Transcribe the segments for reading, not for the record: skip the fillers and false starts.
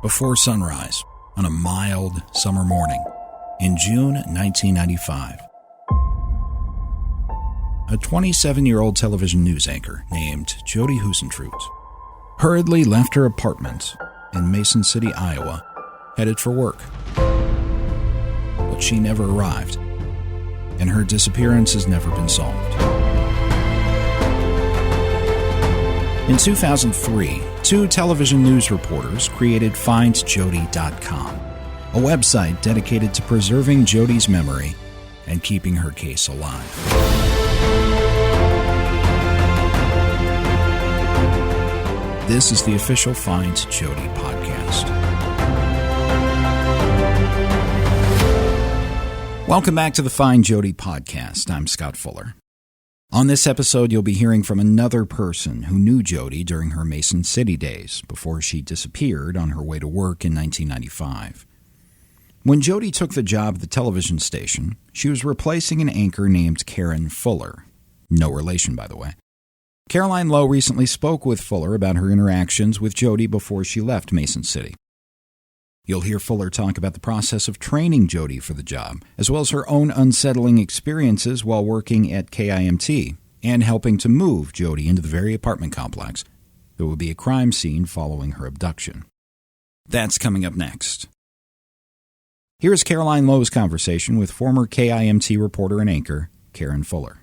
before sunrise on a mild summer morning in June 1995. A 27-year-old television news anchor named Jodi Huisentruit hurriedly left her apartment in Mason City, Iowa, headed for work. But she never arrived, and her disappearance has never been solved. In 2003, two television news reporters created FindJodi.com, a website dedicated to preserving Jodi's memory and keeping her case alive. This is the official Find Jodi podcast. Welcome back to the Find Jodi podcast. I'm Scott Fuller. On this episode, you'll be hearing from another person who knew Jodi during her Mason City days before she disappeared on her way to work in 1995. When Jodi took the job at the television station, she was replacing an anchor named Karen Fuller. No relation, by the way. Caroline Lowe recently spoke with Fuller about her interactions with Jodi before she left Mason City. You'll hear Fuller talk about the process of training Jodi for the job, as well as her own unsettling experiences while working at KIMT and helping to move Jodi into the very apartment complex that would be a crime scene following her abduction. That's coming up next. Here's Caroline Lowe's conversation with former KIMT reporter and anchor Karen Fuller.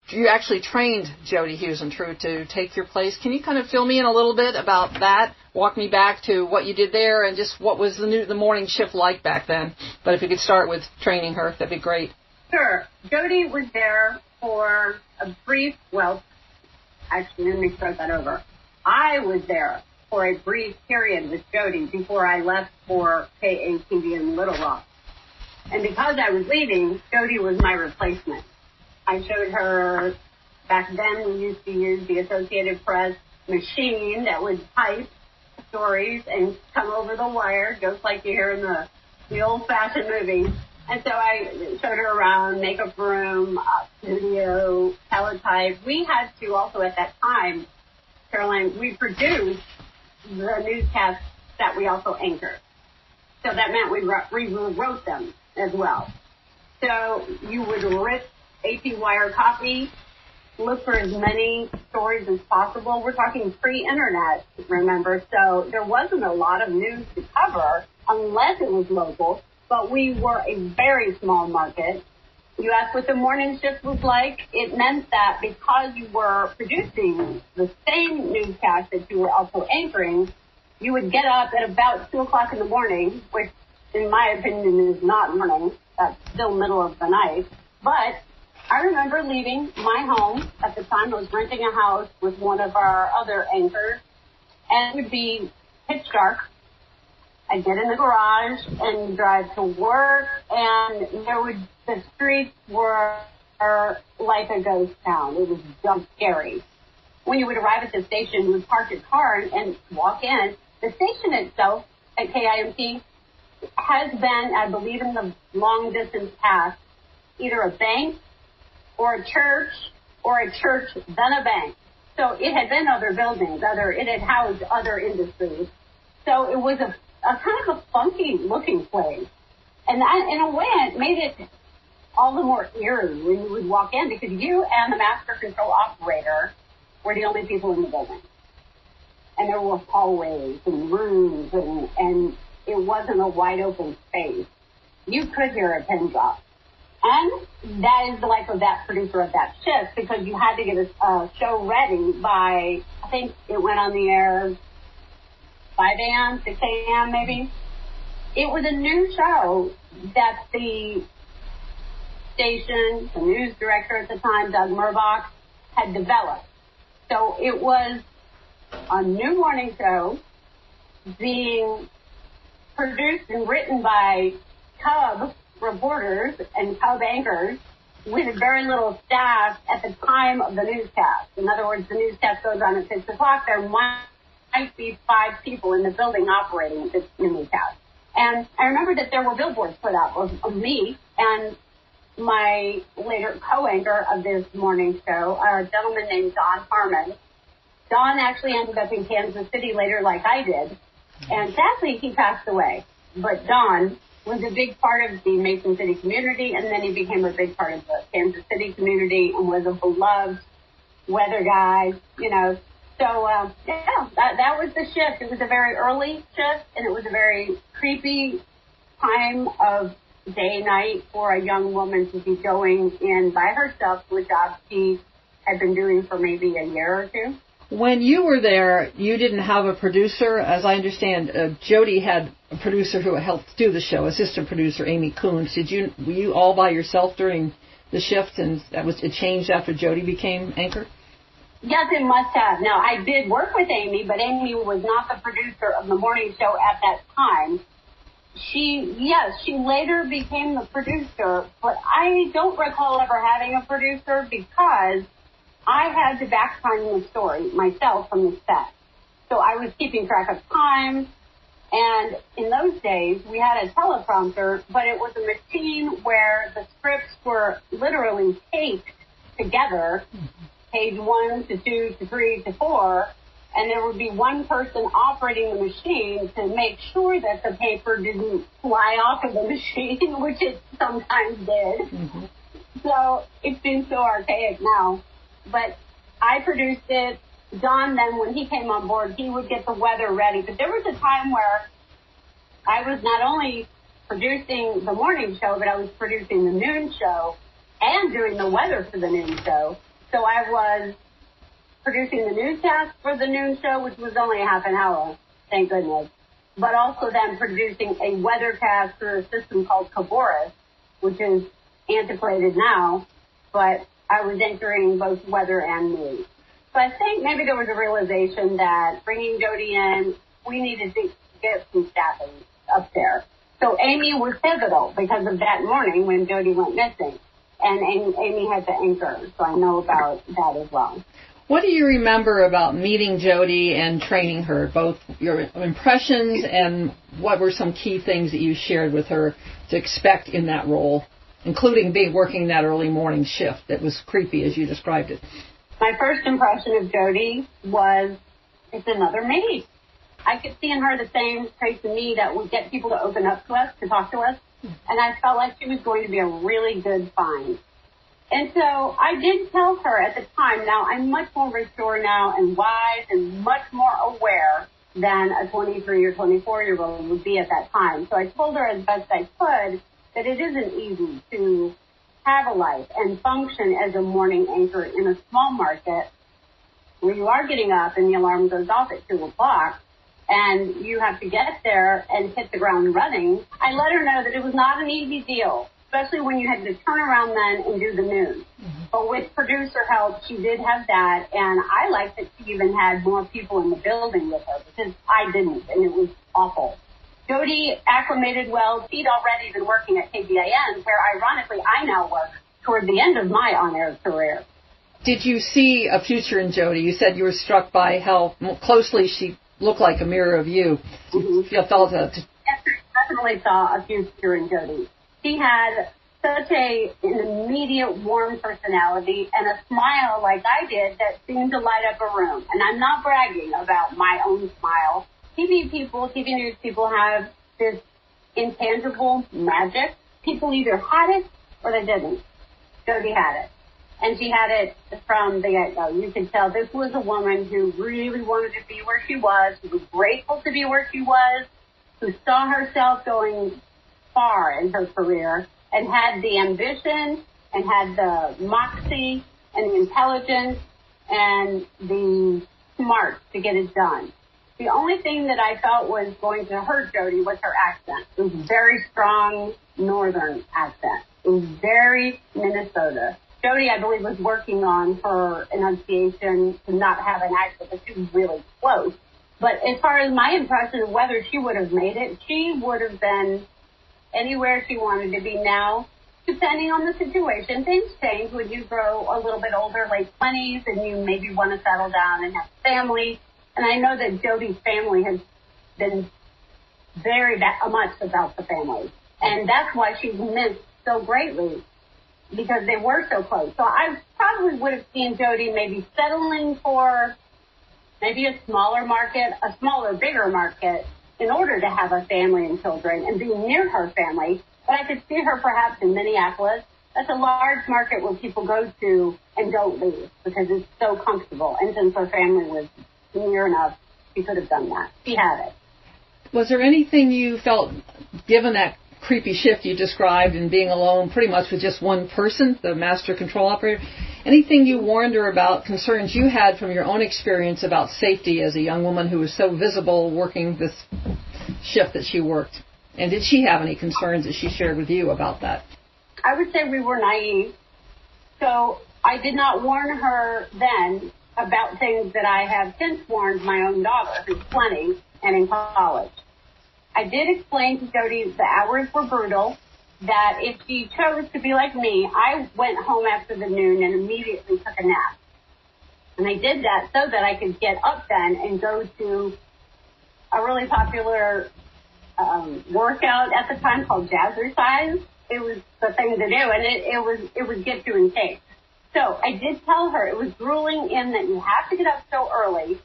You actually trained Jodi Huisentruit to take your place. Can you kind of fill me in a little bit about that? Walk me back to what you did there and just what was the morning shift like back then. But if you could start with training her, that'd be great. Sure. Jodi was there for a brief, actually, let me start that over. I was there for a brief period with Jodi before I left for KGAN in Little Rock. And because I was leaving, Jodi was my replacement. I showed her, back then we used to use the Associated Press machine that would type stories and come over the wire, just like you hear in the old-fashioned movies. And so I showed her around, makeup room, studio, teletype. We had to also at that time, Caroline, we produced the newscasts that we also anchored. So that meant we rewrote them as well. So you would rip AP wire copy, look for as many stories as possible. We're talking pre-internet, remember, so there wasn't a lot of news to cover unless it was local, but we were a very small market. You asked what the morning shift was like. It meant that because you were producing the same newscast that you were also anchoring, you would get up at about 2 o'clock in the morning, which in my opinion is not morning, that's still middle of the night, but I remember leaving my home. At the time, I was renting a house with one of our other anchors, and it would be pitch dark. I'd get in the garage and drive to work, and the streets were like a ghost town. It was just scary. When you would arrive at the station, you would park your car and walk in. The station itself at KIMT has been, I believe in the long distance past, either a bank or a church then a bank. So it had been other buildings, it had housed other industries. So it was a kind of a funky looking place. And that, in a way, it made it all the more eerie when you would walk in because you and the master control operator were the only people in the building. And there were hallways and rooms and it wasn't a wide open space. You could hear a pin drop. And that is the life of that producer of that shift because you had to get a show ready by, I think it went on the air 5 a.m., 6 a.m. maybe. It was a new show that the station, the news director at the time, Doug Murbach, had developed. So it was a new morning show being produced and written by Cub reporters and Cub anchors with very little staff at the time of the newscast. In other words, the newscast goes on at 6 o'clock. There might be 5 people in the building operating this newscast. And I remember that there were billboards put up of me and my later co-anchor of this morning show, a gentleman named Don Harmon. Don actually ended up in Kansas City later like I did. And sadly, he passed away. But Don was a big part of the Mason City community, and then he became a big part of the Kansas City community and was a beloved weather guy, you know. So, that was the shift. It was a very early shift, and it was a very creepy time of day, night for a young woman to be going in by herself to a job she had been doing for maybe a year or two. When you were there, you didn't have a producer. As I understand, Jodi had a producer who helped do the show, assistant producer Amy Coons. Were you all by yourself during the shift, and it changed after Jodi became anchor? Yes, it must have. Now, I did work with Amy, but Amy was not the producer of the morning show at that time. She later became the producer, but I don't recall ever having a producer because I had to backtrack the story myself from the set. So I was keeping track of time, and in those days, we had a teleprompter, but it was a machine where the scripts were literally taped together, page 1 to 2 to 3 to 4, and there would be one person operating the machine to make sure that the paper didn't fly off of the machine, which it sometimes did. Mm-hmm. So it seems so archaic now. But I produced it. Don, then, when he came on board, he would get the weather ready. But there was a time where I was not only producing the morning show, but I was producing the noon show and doing the weather for the noon show. So I was producing the newscast for the noon show, which was only a half an hour, thank goodness, but also then producing a weathercast through a system called Caboris, which is antiquated now, but I was entering both weather and news. So I think maybe there was a realization that bringing Jodi in, we needed to get some staffing up there. So Amy was pivotal because of that morning when Jodi went missing. And Amy had to anchor, so I know about that as well. What do you remember about meeting Jodi and training her, both your impressions and what were some key things that you shared with her to expect in that role, including working that early morning shift that was creepy as you described it? My first impression of Jodi was, it's another me. I could see in her the same traits in me that would get people to open up to us, to talk to us. And I felt like she was going to be a really good find. And so I did tell her at the time, now I'm much more mature now and wise and much more aware than a 23 or 24-year-old would be at that time. So I told her as best I could that it isn't easy to have a life and function as a morning anchor in a small market where you are getting up and the alarm goes off at 2 o'clock. And you have to get there and hit the ground running. I let her know that it was not an easy deal, especially when you had to turn around then and do the news. Mm-hmm. But with producer help, she did have that, and I liked that she even had more people in the building with her because I didn't, and it was awful. Jodi acclimated well. She'd already been working at KGAN, where ironically I now work toward the end of my on-air career. Did you see a future in Jodi? You said you were struck by how closely she looked like a mirror of you. Mm-hmm. You felt that. Definitely saw a future in Jodi. She had such an immediate, warm personality and a smile like I did that seemed to light up a room. And I'm not bragging about my own smile. TV news people have this intangible magic. People either had it or they didn't. Jodi had it. And she had it from the get-go. You could tell this was a woman who really wanted to be where she was, who was grateful to be where she was, who saw herself going far in her career, and had the ambition, and had the moxie, and the intelligence, and the smarts to get it done. The only thing that I felt was going to hurt Jodi was her accent. It was a very strong northern accent. It was very Minnesota. Jodi, I believe, was working on her enunciation to not have an accent, but she was really close. But as far as my impression of whether she would have made it, she would have been anywhere she wanted to be now, depending on the situation. Things change when you grow a little bit older, late 20s, and you maybe want to settle down and have a family. And I know that Jodi's family has been very much about the family. And that's why she's missed so greatly, because they were so close. So I probably would have seen Jodi maybe settling for maybe a smaller market, a smaller, bigger market, in order to have a family and children and be near her family. But I could see her perhaps in Minneapolis. That's a large market where people go to and don't leave because it's so comfortable. And since her family was near enough, she could have done that. She had it. Was there anything you felt, given that creepy shift you described and being alone pretty much with just one person, the master control operator, anything you warned her about, concerns you had from your own experience about safety as a young woman who was so visible working this shift that she worked? And did she have any concerns that she shared with you about that? I would say we were naive. So I did not warn her then about things that I have since warned my own daughter, who's 20 and in college. I did explain to Jodi the hours were brutal, that if she chose to be like me, I went home after the noon and immediately took a nap. And I did that so that I could get up then and go to a really popular workout at the time called Jazzercise. It was the thing to do, and it would get you in shape. So I did tell her it was grueling in that you have to get up so early.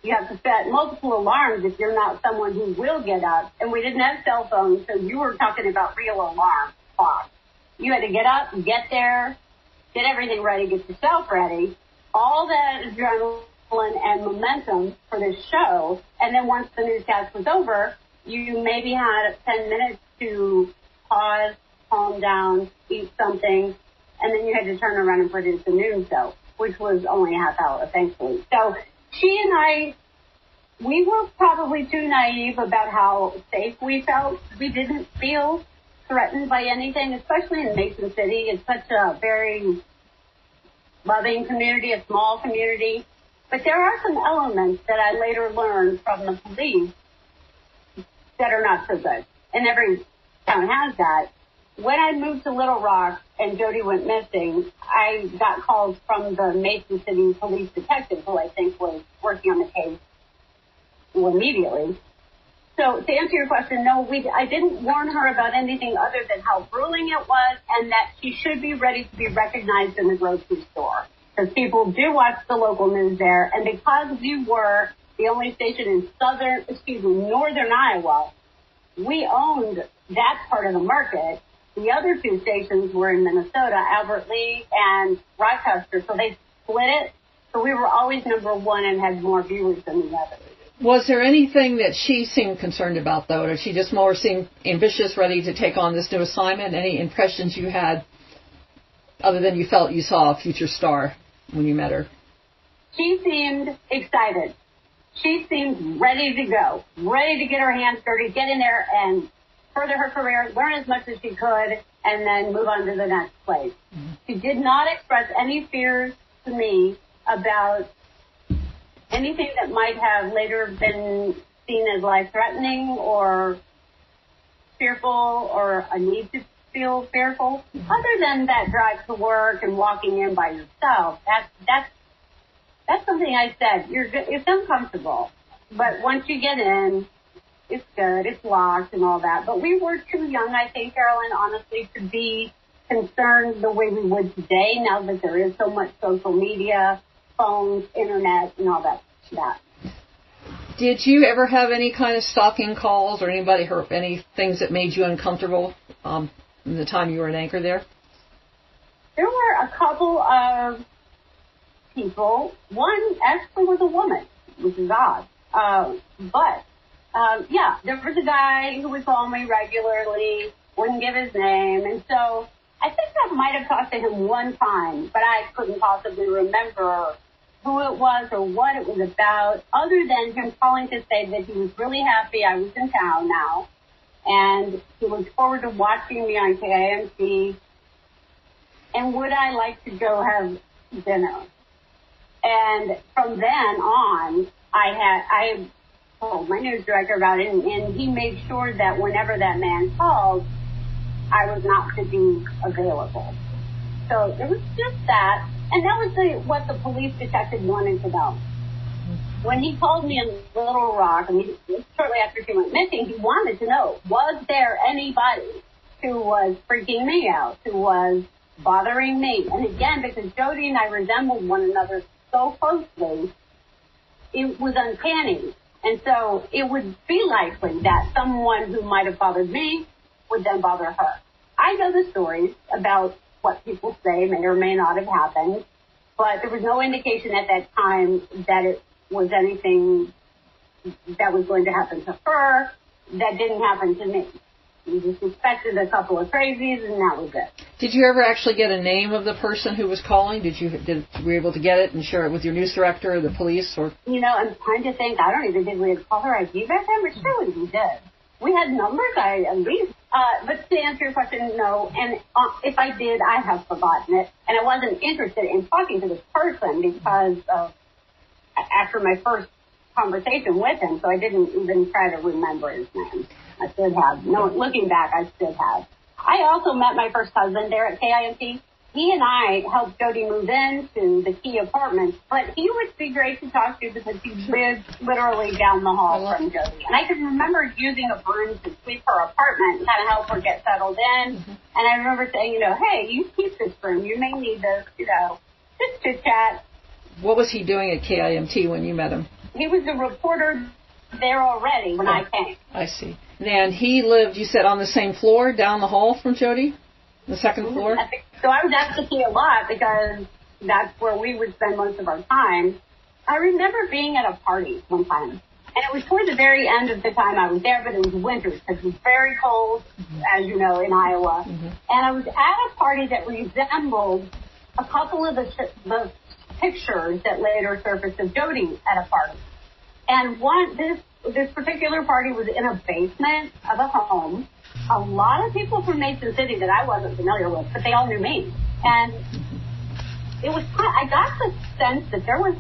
You have to set multiple alarms if you're not someone who will get up. And we didn't have cell phones, so you were talking about real alarm clocks. You had to get up, get there, get everything ready, get yourself ready. All that adrenaline and momentum for this show. And then once the newscast was over, you maybe had 10 minutes to pause, calm down, eat something, and then you had to turn around and produce the noon show, which was only a half hour, thankfully. So she and I, we were probably too naive about how safe we felt. We didn't feel threatened by anything, especially in Mason City. It's such a very loving community, a small community. But there are some elements that I later learned from the police that are not so good. And every town has that. When I moved to Little Rock and Jodi went missing, I got calls from the Mason City police detective, who I think was working on the case immediately. So to answer your question, no, I didn't warn her about anything other than how grueling it was and that she should be ready to be recognized in the grocery store. Because people do watch the local news there, and because we were the only station in northern Iowa, we owned that part of the market. The other two stations were in Minnesota, Albert Lee and Rochester, so they split it. So we were always number one and had more viewers than the others. Was there anything that she seemed concerned about, though? Or did she just more seem ambitious, ready to take on this new assignment? Any impressions you had other than you felt you saw a future star when you met her? She seemed excited. She seemed ready to go, ready to get her hands dirty, get in there and further her career, learn as much as she could, and then move on to the next place. Mm-hmm. She did not express any fears to me about anything that might have later been seen as life-threatening or fearful or a need to feel fearful. Mm-hmm. Other than that drive to work and walking in by yourself, that's something I said. It's uncomfortable, but once you get in, it's good, it's locked and all that. But we were too young, I think, Carolyn, honestly, to be concerned the way we would today, now that there is so much social media, phones, internet, and all that. Did you ever have any kind of stalking calls or anybody heard any things that made you uncomfortable in the time you were an anchor there? There were a couple of people. One actually was a woman, which is odd. There was a guy who would call me regularly, wouldn't give his name. And so I think I might have talked to him one time, but I couldn't possibly remember who it was or what it was about, other than him calling to say that he was really happy I was in town now. And he looked forward to watching me on KIMT. And would I like to go have dinner? And from then on, I told my news director about it, and he made sure that whenever that man called, I was not to be available. So it was just that, and that was what the police detective wanted to know. When he called me in Little Rock, shortly after she went missing, he wanted to know, was there anybody who was freaking me out, who was bothering me? And again, because Jodi and I resembled one another so closely, it was uncanny. And so it would be likely that someone who might have bothered me would then bother her. I know the stories about what people say may or may not have happened, but there was no indication at that time that it was anything that was going to happen to her that didn't happen to me. We just suspected a couple of crazies, and that was it. Did you ever actually get a name of the person who was calling? Were you able to get it and share it with your news director or the police? Or I'm trying to think. I don't even think we had caller ID back then, but surely we did. We had numbers, at least. But to answer your question, no. And if I did, I have forgotten it. And I wasn't interested in talking to this person because after my first conversation with him, so I didn't even try to remember his name. I should have. No, looking back, I should have. I also met my first husband there at KIMT. He and I helped Jodi move into the key apartment, but he would be great to talk to because he lived literally down the hall from Jodi. And I can remember using a broom to sweep her apartment and kind of help her get settled in. Mm-hmm. And I remember saying, hey, you keep this broom. You may need this, just chit-chat. What was he doing at KIMT when you met him? He was a reporter there already when I came. I see. And he lived, you said, on the same floor down the hall from Jodi? The second floor? So I was at the key a lot because that's where we would spend most of our time. I remember being at a party one time. And it was toward the very end of the time I was there, but it was winter because it was very cold, as you know, in Iowa. Mm-hmm. And I was at a party that resembled a couple of the pictures that later surfaced of Jodi at a party. And this particular party was in a basement of a home. A lot of people from Mason City that I wasn't familiar with, but they all knew me. And it was I got the sense that there was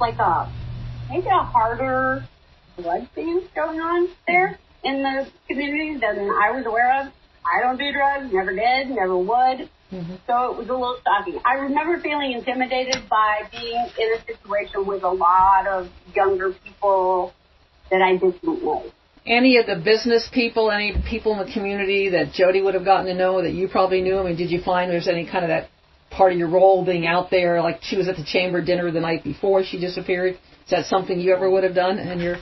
maybe a harder drug thing going on there in the community than I was aware of. I don't do drugs, never did, never would. Mm-hmm. So it was a little shocking. I remember feeling intimidated by being in a situation with a lot of younger people that I didn't know. Any of the business people, any people in the community that Jodi would have gotten to know that you probably knew? I mean, did you find there's any kind of that part of your role being out there, like she was at the chamber dinner the night before she disappeared? Is that something you ever would have done in your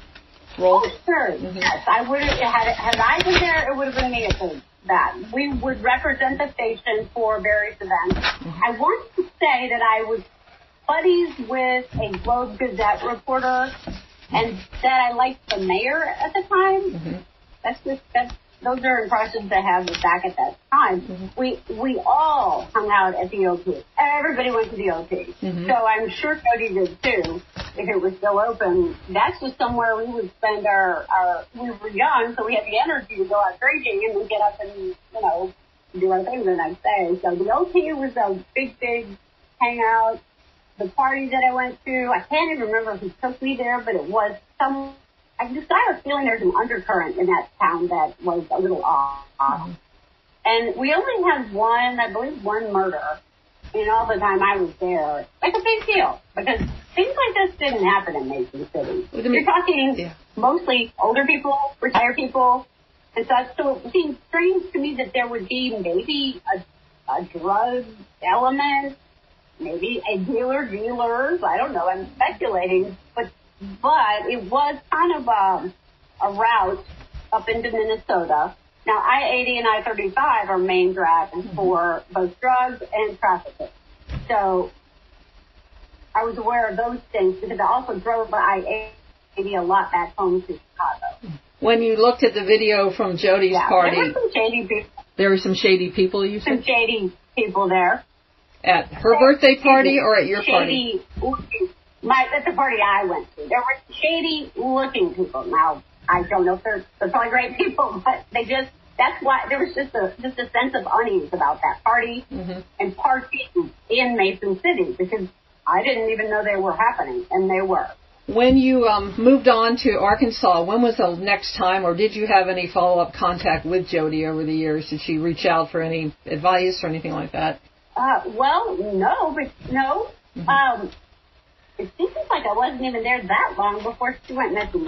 role? Oh, sure. Mm-hmm. Yes, I would have. Had I been there, it would have been me at that. We would represent the station for various events. Mm-hmm. I want to say that I was buddies with a Globe Gazette reporter, and that I liked the mayor at the time. Mm-hmm. Those are impressions I have back at that time. Mm-hmm. We all hung out at the OP. Everybody went to the OP. Mm-hmm. So I'm sure Jodi did too, if it was still open. That's just somewhere we would spend we were young, so we had the energy to go out drinking and then get up and, do our thing the next day. So the OP was a big hangout. The party that I went to, I can't even remember who took me there, but it was I just got a feeling there's an undercurrent in that town that was a little off. Mm-hmm. And we only had one murder in all the time I was there. Like a big deal, because things like this didn't happen in Mason City. You're talking mostly older people, retired people, and such. So it seemed strange to me that there would be maybe a drug element. Maybe a dealers, I don't know, I'm speculating, but it was kind of a route up into Minnesota. Now, I-80 and I-35 are main drags for both drugs and trafficking. So I was aware of those things because I also drove by I-80 a lot back home to Chicago. When you looked at the video from Jodi's party, there were some shady people. There were some shady people, you said? Some shady people there. At her birthday party or at your party? At the party I went to. There were shady-looking people. Now, I don't know if they're probably great people, but that's why there was just a sense of unease about that party and partying in Mason City because I didn't even know they were happening, and they were. When you moved on to Arkansas, when was the next time, or did you have any follow-up contact with Jodi over the years? Did she reach out for any advice or anything like that? No. Mm-hmm. It seems like I wasn't even there that long before she went missing.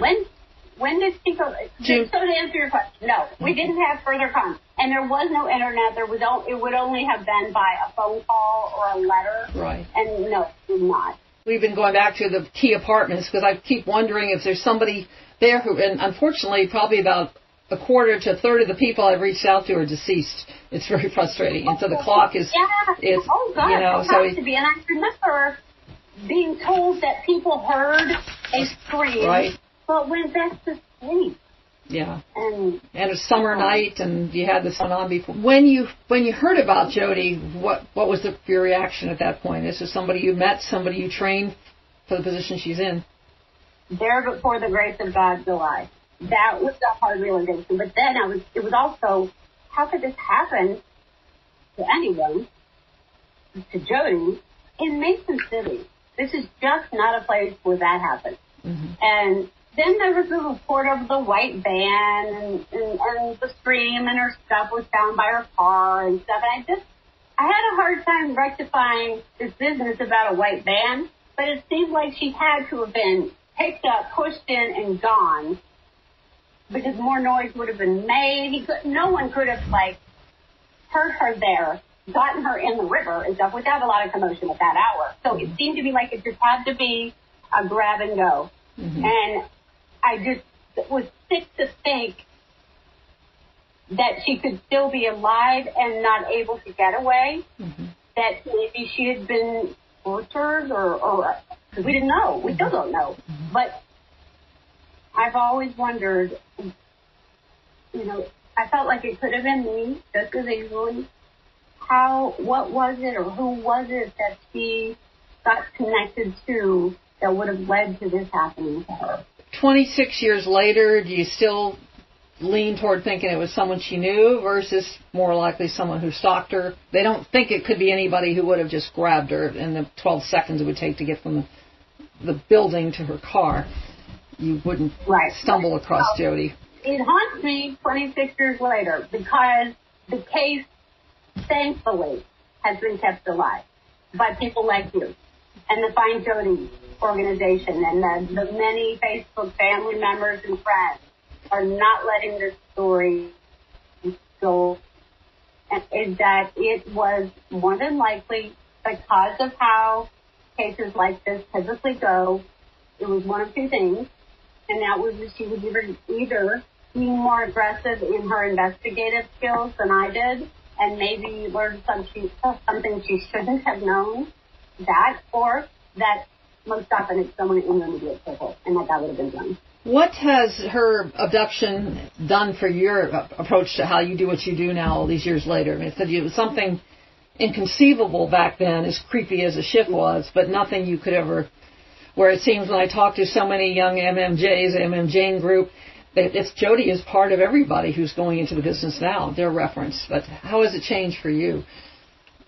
When did she go? So to answer your question, no, we didn't have further contact. And there was no internet. It would only have been by a phone call or a letter. Right. And no, it did not. We've been going back to the key apartments because I keep wondering if there's somebody there who, and unfortunately, probably about a quarter to a third of the people I've reached out to are deceased. It's very frustrating. And so the clock is, God, so has to be. And I remember being told that people heard a scream, right, but went back to sleep. Yeah. And a summer night, and you had this one on before. When you heard about Jodi, what was your reaction at that point? This is somebody you met, somebody you trained for the position she's in. There before the grace of God, July. That was a hard realization. But then it was also, how could this happen to anyone, to Jodi, in Mason City? This is just not a place where that happens. Mm-hmm. And then there was the report of the white van and the scream, and her stuff was found by her car and stuff. And I had a hard time rectifying this business about a white van, but it seemed like she had to have been picked up, pushed in, and gone, because more noise would have been made. No one could have, heard her there, gotten her in the river and stuff without a lot of commotion at that hour. So it seemed to be like it just had to be a grab and go. Mm-hmm. And I just was sick to think that she could still be alive and not able to get away, mm-hmm. that maybe she had been tortured or because we didn't know. We still don't know. Mm-hmm. But I've always wondered, I felt like it could have been me, just as easily. What was it or who was it that she got connected to that would have led to this happening to her? 26 years later, do you still lean toward thinking it was someone she knew versus more likely someone who stalked her? They don't think it could be anybody who would have just grabbed her in the 12 seconds it would take to get from the building to her car. You wouldn't stumble across Jodi. It haunts me 26 years later because the case, thankfully, has been kept alive by people like you and the FindJodi organization and the many Facebook family members and friends are not letting this story go. And is that it was more than likely, because of how cases like this typically go, it was one of two things. And that was that she was either being more aggressive in her investigative skills than I did, and maybe learned something she shouldn't have known, or that most often it's someone in the immediate circle, and that would have been done. What has her abduction done for your approach to how you do what you do now all these years later? I mean, it was something inconceivable back then, as creepy as a shift was, but nothing you could ever, where it seems when I talk to so many young MMJs, MMJing group, it's Jodi is part of everybody who's going into the business now, their reference. But how has it changed for you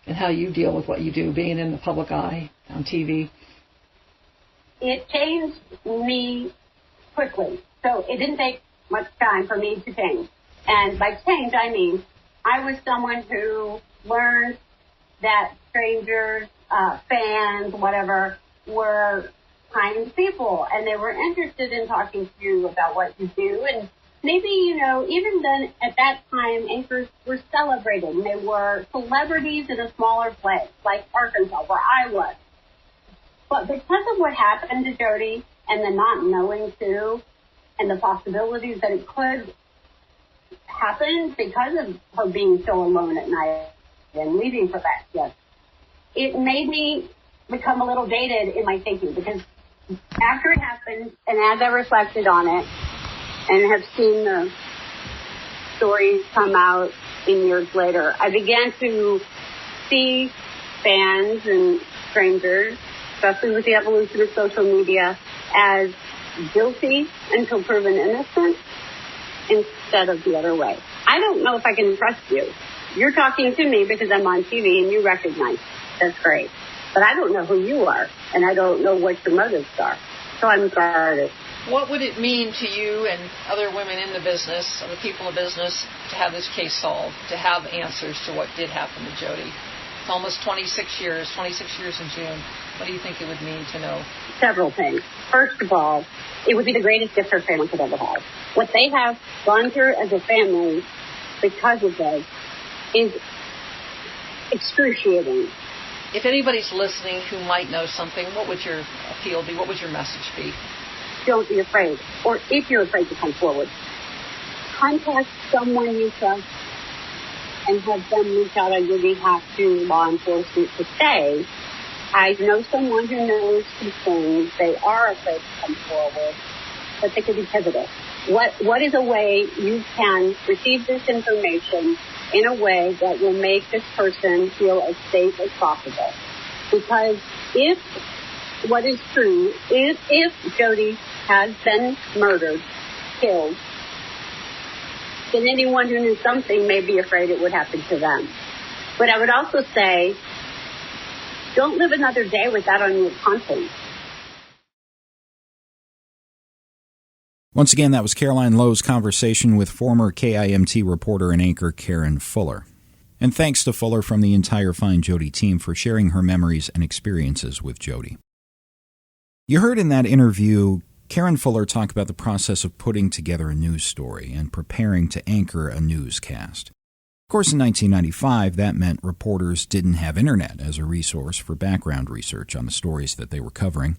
and how you deal with what you do, being in the public eye on TV? It changed me quickly. So it didn't take much time for me to change. And by change, I mean I was someone who learned that strangers, fans, whatever, were kind people, and they were interested in talking to you about what you do. And maybe, even then, at that time, anchors were celebrated, and they were celebrities in a smaller place, like Arkansas, where I was. But because of what happened to Jodi, and the not knowing, too, and the possibilities that it could happen because of her being so alone at night and leaving for that shift, it made me become a little dated in my thinking, because after it happened, and as I reflected on it, and have seen the stories come out in years later, I began to see fans and strangers, especially with the evolution of social media, as guilty until proven innocent instead of the other way. I don't know if I can trust you. You're talking to me because I'm on TV and you recognize me. That's great. But I don't know who you are, and I don't know what your motives are. So I'm guarded. What would it mean to you and other women in the business, other people in the business, to have this case solved, to have answers to what did happen to Jodi? It's almost 26 years in June. What do you think it would mean to know? Several things. First of all, it would be the greatest gift her family could ever have. What they have gone through as a family because of this is excruciating. If anybody's listening who might know something, what would your appeal be? What would your message be? Don't be afraid. Or if you're afraid to come forward, contact someone you trust and have them reach out on your behalf to law enforcement to say, I know someone who knows some things. They are afraid to come forward, but they could be pivotal. What is a way you can receive this information in a way that will make this person feel as safe as possible? Because if what is true is if Jodi has been murdered, killed, then anyone who knew something may be afraid it would happen to them. But I would also say, don't live another day with that on your conscience. Once again, that was Caroline Lowe's conversation with former KIMT reporter and anchor Karen Fuller. And thanks to Fuller from the entire Find Jodi team for sharing her memories and experiences with Jodi. You heard in that interview Karen Fuller talk about the process of putting together a news story and preparing to anchor a newscast. Of course, in 1995, that meant reporters didn't have internet as a resource for background research on the stories that they were covering.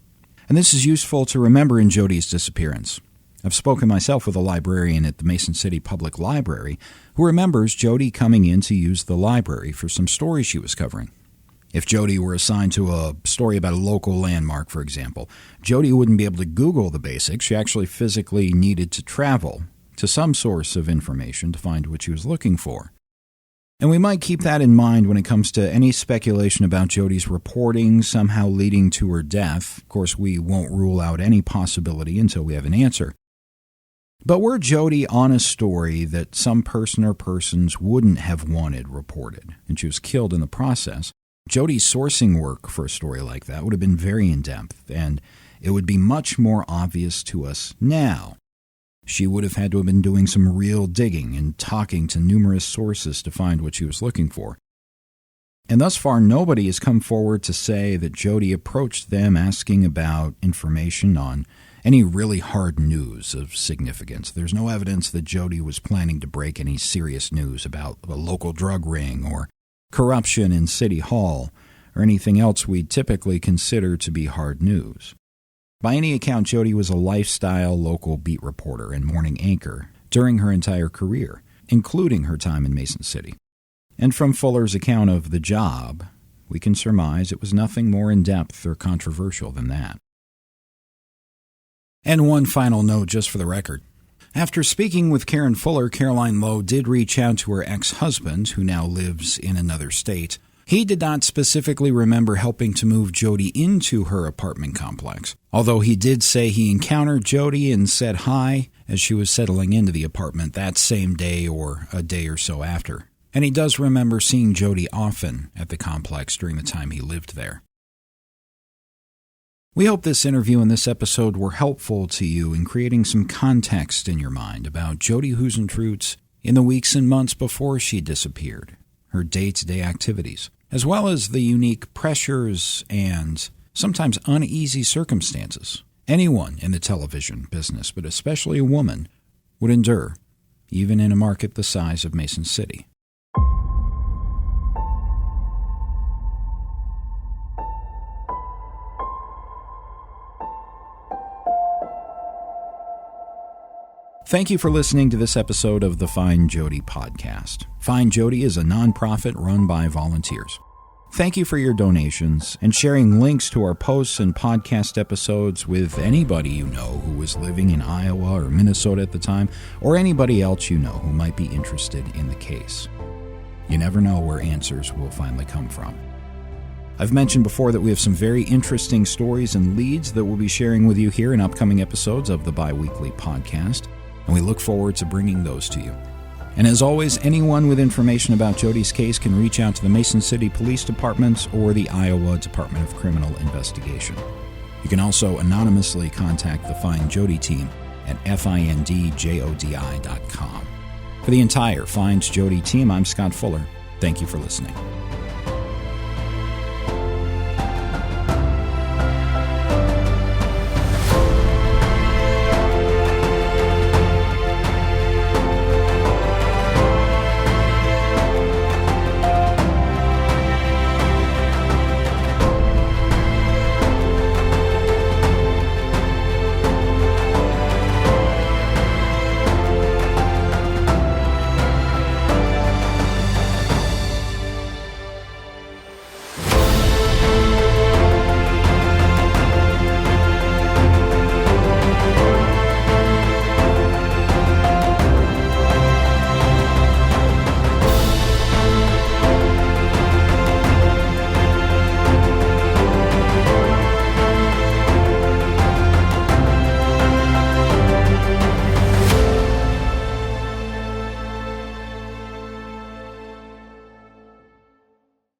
And this is useful to remember in Jodi's disappearance. I've spoken myself with a librarian at the Mason City Public Library who remembers Jodi coming in to use the library for some stories she was covering. If Jodi were assigned to a story about a local landmark, for example, Jodi wouldn't be able to Google the basics. She actually physically needed to travel to some source of information to find what she was looking for. And we might keep that in mind when it comes to any speculation about Jodi's reporting somehow leading to her death. Of course, we won't rule out any possibility until we have an answer. But were Jodi on a story that some person or persons wouldn't have wanted reported, and she was killed in the process, Jodi's sourcing work for a story like that would have been very in-depth, and it would be much more obvious to us now. She would have had to have been doing some real digging and talking to numerous sources to find what she was looking for. And thus far, nobody has come forward to say that Jodi approached them asking about information on any really hard news of significance. There's no evidence that Jodi was planning to break any serious news about a local drug ring or corruption in City Hall or anything else we'd typically consider to be hard news. By any account, Jodi was a lifestyle local beat reporter and morning anchor during her entire career, including her time in Mason City. And from Fuller's account of the job, we can surmise it was nothing more in-depth or controversial than that. And one final note just for the record. After speaking with Karen Fuller, Caroline Lowe did reach out to her ex-husband, who now lives in another state. He did not specifically remember helping to move Jodi into her apartment complex, although he did say he encountered Jodi and said hi as she was settling into the apartment that same day or a day or so after. And he does remember seeing Jodi often at the complex during the time he lived there. We hope this interview and this episode were helpful to you in creating some context in your mind about Jodi Huisentruit in the weeks and months before she disappeared, her day-to-day activities, as well as the unique pressures and sometimes uneasy circumstances anyone in the television business, but especially a woman, would endure, even in a market the size of Mason City. Thank you for listening to this episode of the FindJodi Podcast. FindJodi is a nonprofit run by volunteers. Thank you for your donations and sharing links to our posts and podcast episodes with anybody you know who was living in Iowa or Minnesota at the time, or anybody else you know who might be interested in the case. You never know where answers will finally come from. I've mentioned before that we have some very interesting stories and leads that we'll be sharing with you here in upcoming episodes of the bi-weekly podcast, and we look forward to bringing those to you. And as always, anyone with information about Jodi's case can reach out to the Mason City Police Department or the Iowa Department of Criminal Investigation. You can also anonymously contact the Find Jodi team at findjodi.com. For the entire Find Jodi team, I'm Scott Fuller. Thank you for listening.